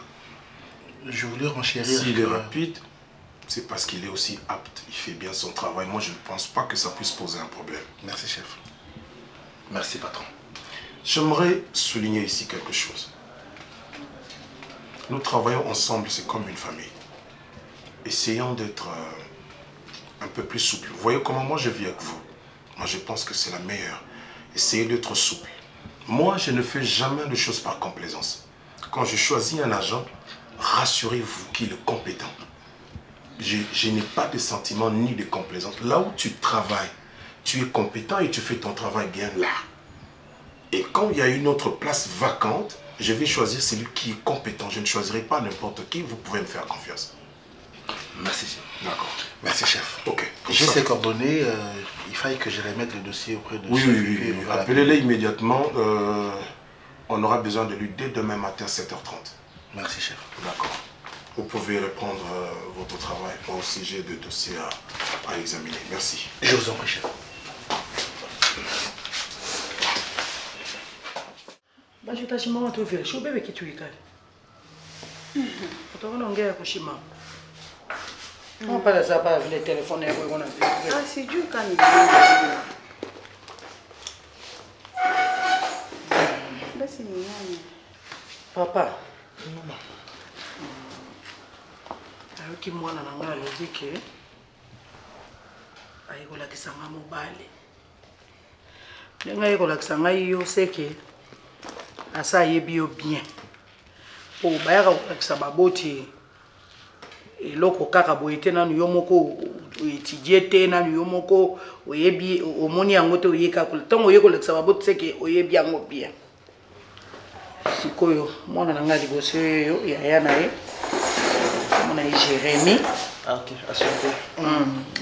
Je voulais renchérir. S'il est rapide, c'est parce qu'il est aussi apte. Il fait bien son travail. Moi, je ne pense pas que ça puisse poser un problème. Merci, chef. Merci, patron. J'aimerais souligner ici quelque chose. Nous travaillons ensemble, c'est comme une famille. Essayons d'être un peu plus souple. Vous voyez comment moi je vis avec vous. Moi, je pense que c'est la meilleure. Essayez d'être souple. Moi, je ne fais jamais de choses par complaisance. Quand je choisis un agent, rassurez-vous qu'il est compétent. Je n'ai pas de sentiment ni de complaisance. Là où tu travailles, tu es compétent et tu fais ton travail bien là. Et quand il y a une autre place vacante, je vais choisir celui qui est compétent. Je ne choisirai pas n'importe qui. Vous pouvez me faire confiance. Merci, chef. D'accord. Merci, chef. Ok. J'ai ses coordonnées. Il faille que je remette le dossier auprès de Oui, chef. oui. Appelez-le immédiatement. On aura besoin de lui dès demain matin, 7h30. Merci, chef. D'accord. Vous pouvez reprendre votre travail. Moi aussi, j'ai des dossiers à examiner. Merci. Je vous en prie, chef. Bachitashima watu vile sho bebe kitu ikali. Utaona ongea kushima. On parle ça pas avec le téléphone et on a vu. Ah, c'est dur quand il est. Papa. Maman. Ayoki mwana na ngala lobike. Ayikola kisanga mobile. Nenga ayikola kisanga yo seke. Asa yebi yo bien. Po bayaka kolakisa baboti eloko kaka boyete nanu yo moko etidie te nanu yo moko oyebi omoni yango te oyeka kola ntango oye kolakisa baboti seke oyebi yango bien. Sikoyo mwana nanga liboso yo yaya na ye mwana ye Jérémy. Ah, ok, assuré.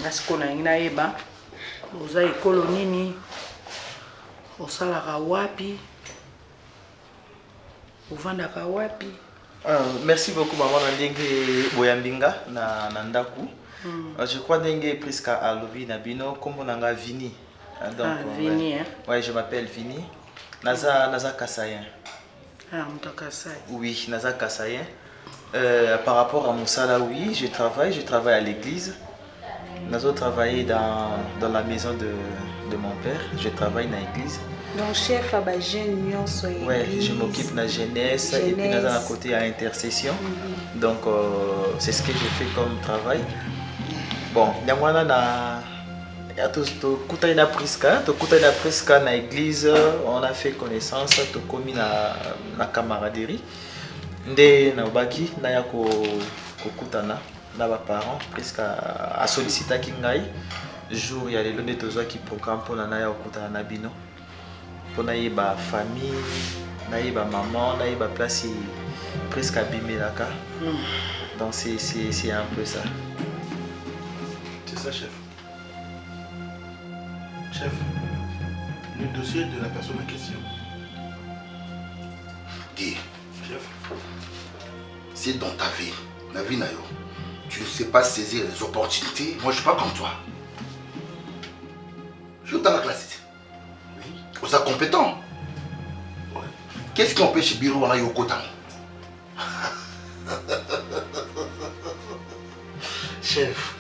Asiko na ngi na yeba oza ekolo nini osalaka wapi ovandaka wapi? Merci beaucoup maman Ndenge Boyambinga na ndaku. Je crois Ndenge presque à lobby na bino kombo nanga Vini. Donc Vini hein. Ouais, je m'appelle Vini. Naza Kassayen. Ah, Moutakassaï. Oui, Naza Kassayen. Par rapport à Moussala, oui, je travaille à l'église. Nazo travaillé dans la maison de mon père. Je travaille dans l'église. Donc chef à jeune ouais, je m'occupe de la jeunesse et puis dans un côté à intercession. Donc c'est ce que je fais comme travail. Bon, il y a presque na église, on a fait connaissance, to commis na camaraderie. Nde na obaki na ya ko kutana na ba parents presque à solliciter kingai jour ya lelo nde tozwa ki programme pour na ya kutana na bino. Pour naïba famille, naïba maman, naïba place presque abîmé là. Donc c'est un peu ça. C'est ça, chef. Chef, le dossier de la personne en question. Dis, chef, si dans ta vie, la vie Nayo, tu ne sais pas saisir les opportunités, moi je suis pas comme toi. Je suis dans la classe. Vous êtes compétent. Ouais. Qu'est-ce qui empêche Biro à Yokotan? Chef,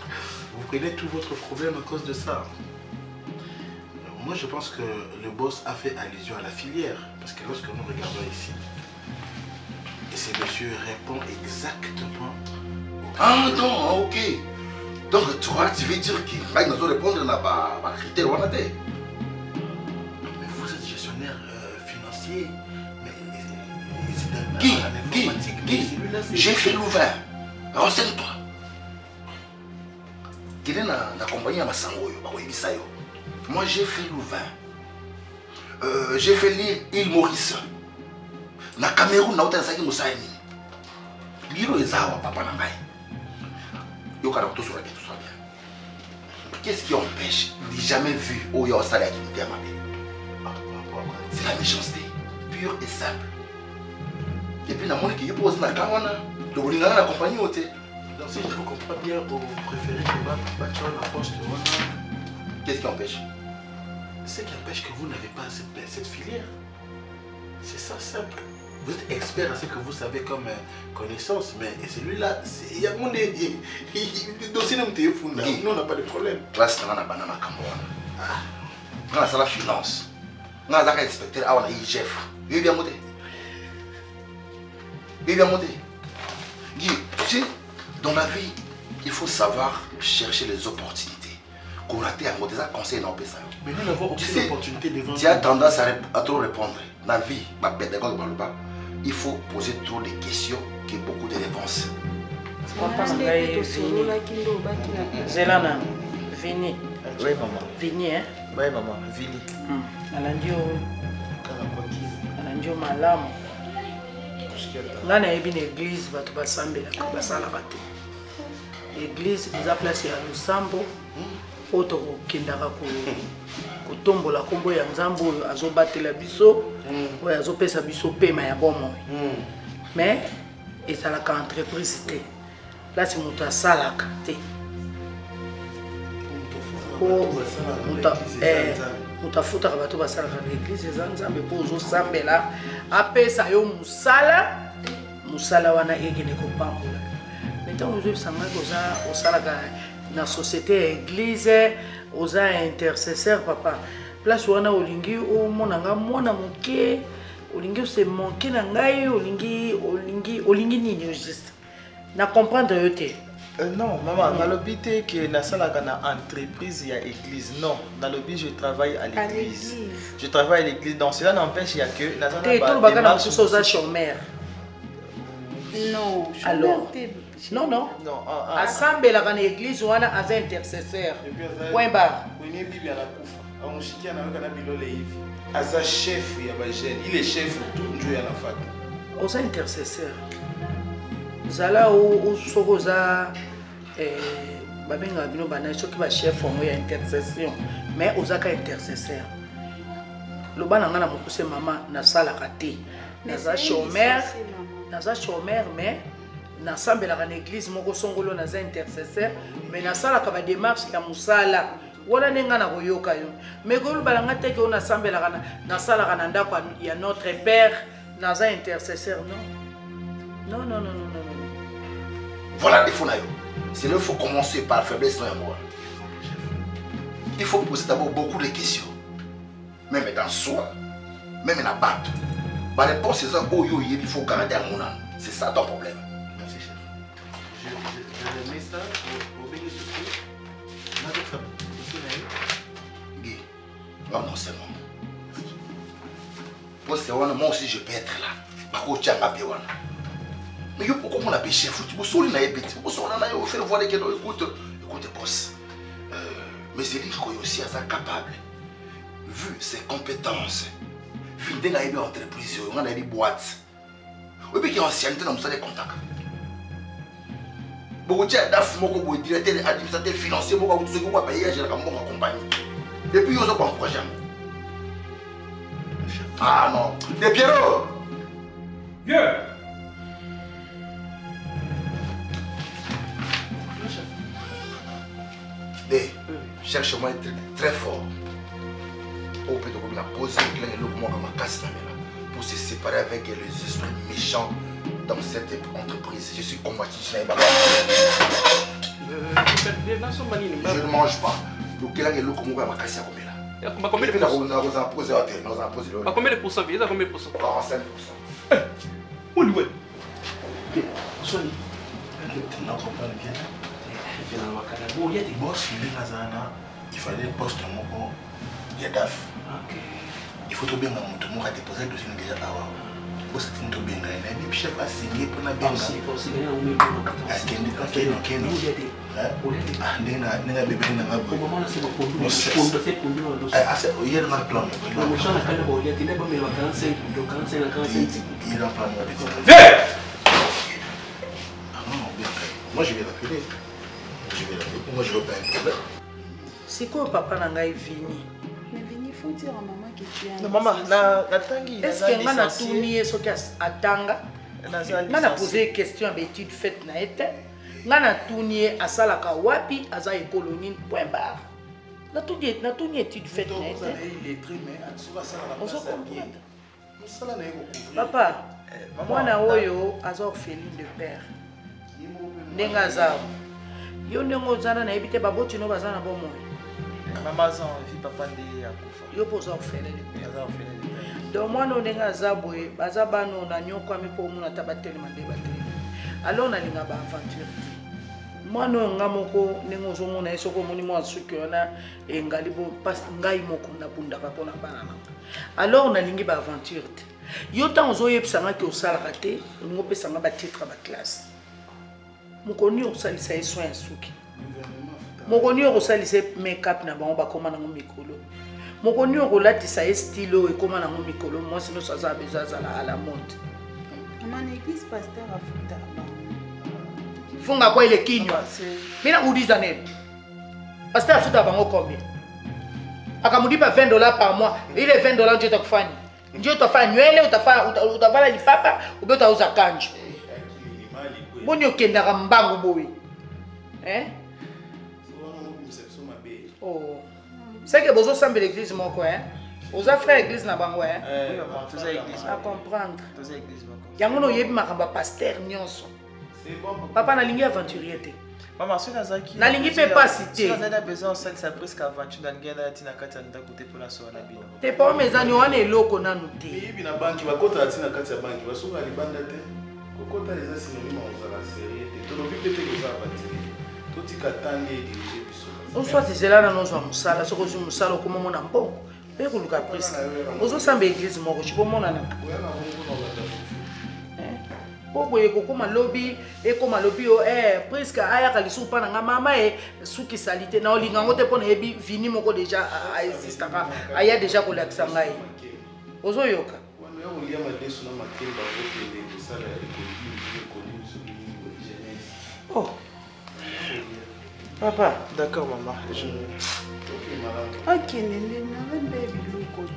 vous prenez tout votre problème à cause de ça. Moi je pense que le boss a fait allusion à la filière. Parce que lorsque nous regardons ici, et ce monsieur répond exactement. Ah non, ok. Donc toi tu veux dire qu'il va nous répondre à la critère. Vous êtes gestionnaire financier parler. Guy, j'ai fait l'ouvert. Renseigne-toi. Qui est dans la compagnie à Massango, moi j'ai fait l'ouvert. J'ai fait l'île Maurice. Na Cameroun, na Otanzaki Moussaïni. Biro Ezawa, papa Nangai. Yo kara tout sur la bien, tout soit bien. Qu'est-ce qui empêche de jamais vu où il y a un salaire qui me dit à ma vie? C'est la méchanceté, pure et simple. Et puis, dans le monde qui pose dans la caméra, le boulot dans la compagnie, donc si je ne comprends pas bien, vous préférez que ma poste. Qu'est-ce qui empêche? Ce qui empêche que vous n'avez pas cette filière. C'est ça simple. Vous êtes expert à ce que vous savez comme connaissance, mais celui-là, il y a mon dossier de téléphone. Nous, on n'a pas de problème. Là, c'est dans la banane à Cameroun. Dans la finance. Dans la inspecteur, on a eu chef. Il est bien monté. Il est bien monté. Guy, tu sais, dans la vie, il faut savoir chercher les opportunités. Courater à des conseils dans le pays. Mais nous n'avons aucune opportunité devant nous. Tu as tendance à trop répondre. Dans la vie, ma pédagogue, il faut poser trop de questions que beaucoup de réponses. Zelana, Vini. Oui, maman. Vini, hein? Oui, maman. Vini. Alandio malamu. Nga na yebi na église bato basambelaka basalaka te. Église eza place ya losambo oyo tokokendaka kotombola nkombo ya nzambe oyo azobatela biso oyo azopesa biso pema ya bomoi. Mais ezalaka entreprise te. Place moto asalaka te. Moto afutaka bato basalaka na église eza nzambe mpo ozosambela apesa yo mosala wana ekende kopambola. Mais ntango ozoyebisa ngai osalaka na société ya église oza intercesseur papa place wana olingi omona nga mwana moke olingi ose manke na ngai olingi nini juste na comprendre yo te. Non, maman, dans l'hôpital que na salaka na entreprise ya église. Non, dans l'hôpital je travaille à l'église. Je travaille à l'église. Donc cela n'empêche ya que na salaka ba démarche aux chômeurs. Non, alors non non non assemble la église wana as intercesseur. Point barre. Kwenye Biblia anakufa. Amushikia na weka na bilole hivi. Aza chef ya bajeni. Il est chef tout ndio yanafata. Aux intercesseurs. Zala ou sokoza babenga bino bana soki ba chef mo ya intercession mais ozaka intercesseur. Le bana ngana mokuse mama na sala kate. Naza chômeur mais na sambela na église moko songolo na za intercesseur mais na sala ka ba démarche ya musala. Wala nenga na koyoka yo. Mais ko lu balanga te ke ona sambela na sala kana ndako ya notre père na za intercesseur non. Non. Voilà des défaut. C'est là qu'il faut commencer par faiblesse et amour. Il faut poser d'abord beaucoup de questions. Même dans soi, même dans la batte. La réponse c'est ça, il faut garder un monde. C'est ça ton problème. Merci chef. Je mets ça au bénéfice. Guy, non, c'est bon. Moi aussi je peux être là. Par contre, tu as ma béwana. Mais pourquoi on a péché fou? Tu peux sourire na ébité. Tu peux sourire na ébité. Faire voir que écoute boss. Mais c'est lui qui est aussi capable. Vu ses compétences. Vu qu'il a une entreprise, il a une boîte. Et puis qu'il y a ancienneté dans les contacts. Beaucoup de gens ont été directeurs administrateurs financiers, beaucoup de gens ont payé la compagnie. Et puis ils ont encouragé. Ah non. Des Pierrot. Vieux. Cherche-moi un truc très fort. On peut la poser pour se séparer avec les esprits méchants dans cette entreprise. Je suis combatif. Je ne mange pas. Combien de pourcents? 5%. Il y a des boss, il fallait poste il y a DAF. il faut bien mon tout monde a déposé le dossier déjà avant. Vous savez tout bien gagné. Mais chef a signé pour la bien. Si pour signer on met pour ah nena bébé na ngabo. Au moment là c'est pour nous. Ah c'est hier na plan. Le champ la canne bolia qui n'est pas mais 45 de 45 à 45. Il a pas moi. Moi je vais l'appeler. Moi je veux pas un problème. C'est quoi papa nangai Vini? Mais Vini, il faut dire à maman que tu as. Non, maman, la tangi. Est-ce que maman a tourné ce qu'il a tanga? Maman a posé une question à l'étude faite na été. Maman a tourné à Salaka Wapi, à Zaï Colonie, point barre. Na tourné étude faite na été. Il est très mais on se comprend. Papa, moi na oyo aza orpheline de père. Ndenga zao. Yo ndenge ozana na ebite baboti no bazana bomo. Maman a envie papa de akufa. Yo poza orpheline de père. Donc moi no ndenga zabwe baza bano na nyoko ami po muna tabatele mande batele. Alors na linga ba aventure. Moi no ngamoko ndenge ozomona esoko moni mo asuki ona engali bo pas ngai moko na bunda ka pona banana. Alors na lingi ba aventure. Yo tan ozoyebisa ngaki osala kate ngo pesa nga ba titre ba classe. Mokoni osalisa soin ya suki. Mokoni osalisa make-up na bango bakoma nango mikolo. Mokoni olatisa stylo ekoma nango mikolo moi sinon ça za bezazala à la mode. Maman église pasteur afuta. Funga kwa ile kinywa. Mina uliza nini? Pasteur afuta bango combien? Akamudipa $20 par mois. Ile $20 ndio utakufanya. Ndio utafanya nywele, utavala lipapa, ube utauza kanju. Boni okendaka mbangu boy. Oh. C'est que bozo sambe l'église moko Oza frère église na bango Oui maman, tous église. À comprendre. Tous église moko. Yango no yebi makamba pasteur nyonso. C'est bon. Papa na lingi aventurier te. Maman, si nazaki. Na lingi pe pas cité. Si on a besoin ça ça presque aventure na ngena tina kati ya ndako te pour la soirée na bino. Te pas mezani wana eloko nanu te. Yebi na banki bakota tina kati ya banki basuka libanda te. Kokota les synonymes aux la série te lobi peut-être que ça aventure. Tout tika tangi dirige biso. On soit zela na nozo musala soko zo musala ko momo na mbongo. Pe ko luka presque. Ozo samba église moko chipo mona na. Bobo ekokoma lobi ekoma lobi o presque aya kalisu pa na mama suki salite na olinga ngote pona ebi Vini moko déjà existe ka aya déjà ko lakisa ngai ozo yoka wana yo liya madesu na makemba vote de sala économique oh papa d'accord maman Ok, Néné,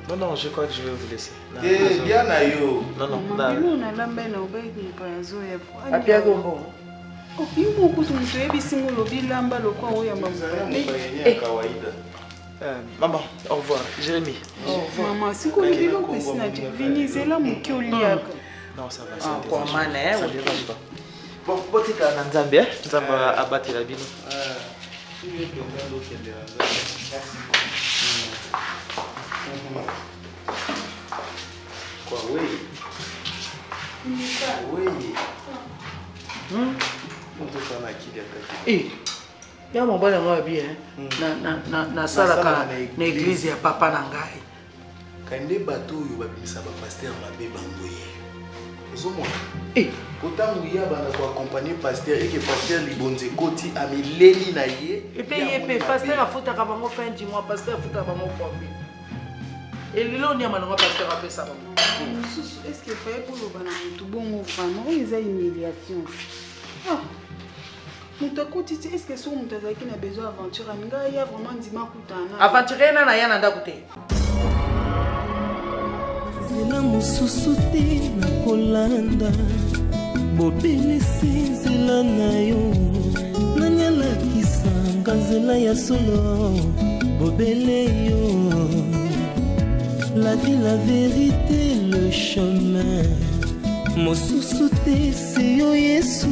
non, non, je crois que je vais vous laisser. Eh, bien ayo. Non, non, non. Non, non, non, non, maman, au revoir. Jérémy. Au revoir. Maman, si vous voulez venir là, mon cœur non, ça va. Ça dérange pas. Bon, petit cas, Nzambé, nous allons abattre la bino. Quoi, oui. Oui. Eh, ya mobala ngo bien na salaka na église ya papa na ngai. Kande bato yo babimisa ba pasteur mabe bangoye. Ozomona. Eh, potangu ya bana ko accompagner pasteur et que pasteur libonze koti amileli na ye. Et puis ye pasteur afuta ka bango fin du mois, pasteur afuta bango combien? Et lilo ni amanonga pasteur a fait ça. Est-ce qu'il faut pour le bana tout bon vraiment ils ont humiliation. Ah. Mutakoti est-ce que son mutazaki na besoin aventure nga ya vraiment ndima kutana. Aventure na ya nanda kute. Zela mususu te na kolanda bobele sinzela na yo nanyala kisanga zela ya solo bobele yo. La vie, la vérité, le chemin. Mosusu te, c'est yo Yesu.